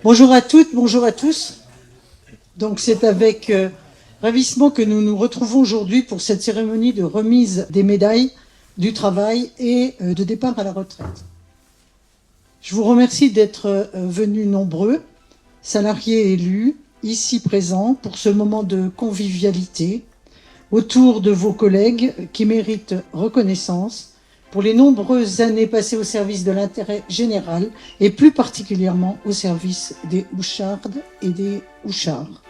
Bonjour à toutes, bonjour à tous. Donc c'est avec ravissement que nous nous retrouvons aujourd'hui pour cette cérémonie de remise des médailles du travail et de départ à la retraite. Je vous remercie d'être venus nombreux, salariés élus, ici présents, pour ce moment de convivialité, autour de vos collègues qui méritent reconnaissance pour les nombreuses années passées au service de l'intérêt général et plus particulièrement au service des Houchardes et des Houchards.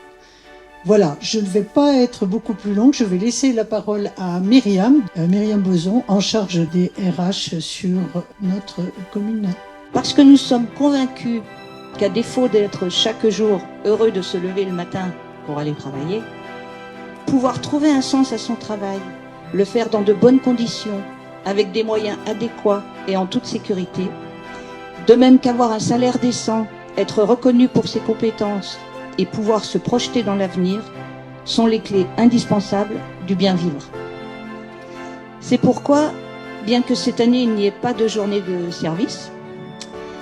Voilà, je ne vais pas être beaucoup plus longue, je vais laisser la parole à Myriam Boson, en charge des RH sur notre commune. Parce que nous sommes convaincus qu'à défaut d'être chaque jour heureux de se lever le matin pour aller travailler, pouvoir trouver un sens à son travail, le faire dans de bonnes conditions, avec des moyens adéquats et en toute sécurité, de même qu'avoir un salaire décent, être reconnu pour ses compétences et pouvoir se projeter dans l'avenir, sont les clés indispensables du bien vivre. C'est pourquoi, bien que cette année il n'y ait pas de journée de service,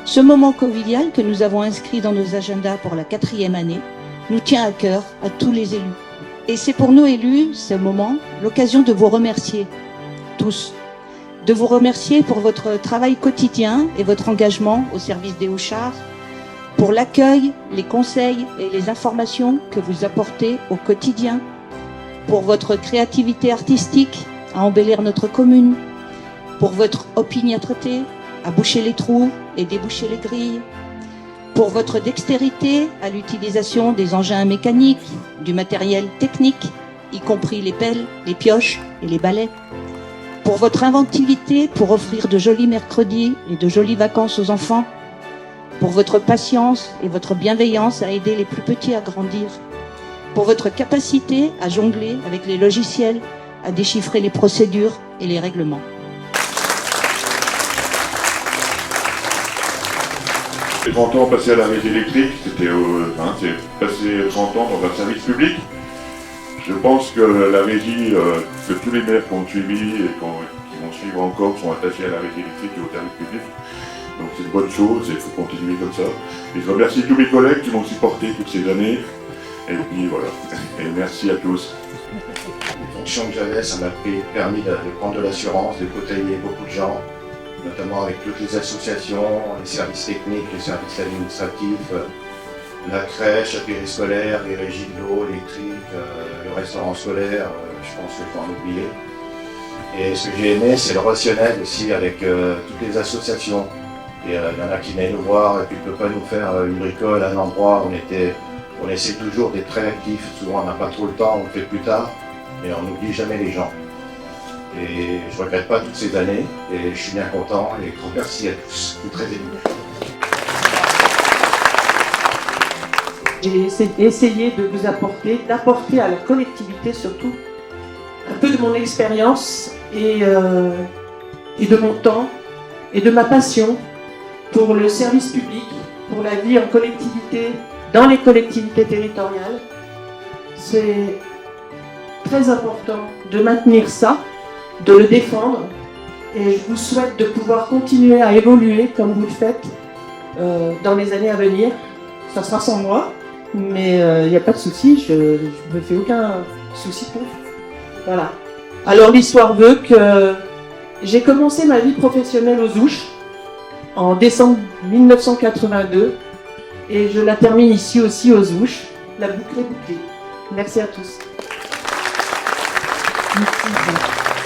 ce moment convivial que nous avons inscrit dans nos agendas pour la 4e année nous tient à cœur à tous les élus. Et c'est pour nous élus, ce moment, l'occasion de vous remercier, tous, de vous remercier pour votre travail quotidien et votre engagement au service des Houchards, pour l'accueil, les conseils et les informations que vous apportez au quotidien, pour votre créativité artistique à embellir notre commune, pour votre opiniâtreté à boucher les trous et déboucher les grilles, pour votre dextérité à l'utilisation des engins mécaniques, du matériel technique, y compris les pelles, les pioches et les balais, pour votre inventivité pour offrir de jolis mercredis et de jolies vacances aux enfants, pour votre patience et votre bienveillance à aider les plus petits à grandir, pour votre capacité à jongler avec les logiciels, à déchiffrer les procédures et les règlements. J'ai 30 ans passé à la régie électrique, c'est passé 30 ans dans un service public. Je pense que la régie, que tous les maires qui ont suivi et qui vont suivre encore sont attachés à la régie électrique et au service public. Donc c'est une bonne chose et il faut continuer comme ça. Et je remercie tous mes collègues qui m'ont supporté toutes ces années. Et puis voilà. Et merci à tous. Les fonctions que j'avais, ça m'a permis de prendre de l'assurance, de côtoyer beaucoup de gens, notamment avec toutes les associations, les services techniques, les services administratifs, la crèche, la périscolaire, les régies de l'eau, l'électrique, le restaurant scolaire, je pense qu'il faut en oublier. Et ce que j'ai aimé, c'est le relationnel aussi avec toutes les associations. Et il y en a qui venaient nous voir et puis ne peuvent pas nous faire une bricole à un endroit où on essaie toujours d'être très actifs. Souvent on n'a pas trop le temps, on le fait plus tard, mais on n'oublie jamais les gens. Et je ne regrette pas toutes ces années et je suis bien content et grand merci à tous, je suis très ému. J'ai essayé de vous d'apporter à la collectivité surtout un peu de mon expérience et de mon temps et de ma passion pour le service public, pour la vie en collectivité, dans les collectivités territoriales. C'est très important de maintenir ça, de le défendre et je vous souhaite de pouvoir continuer à évoluer comme vous le faites dans les années à venir. Ça sera sans moi. Mais il n'y a pas de souci, je ne me fais aucun souci pour vous. Voilà. Alors l'histoire veut que j'ai commencé ma vie professionnelle aux Ouches en décembre 1982 et je la termine ici aussi aux Ouches, la boucle est bouclée. Merci à tous. Merci.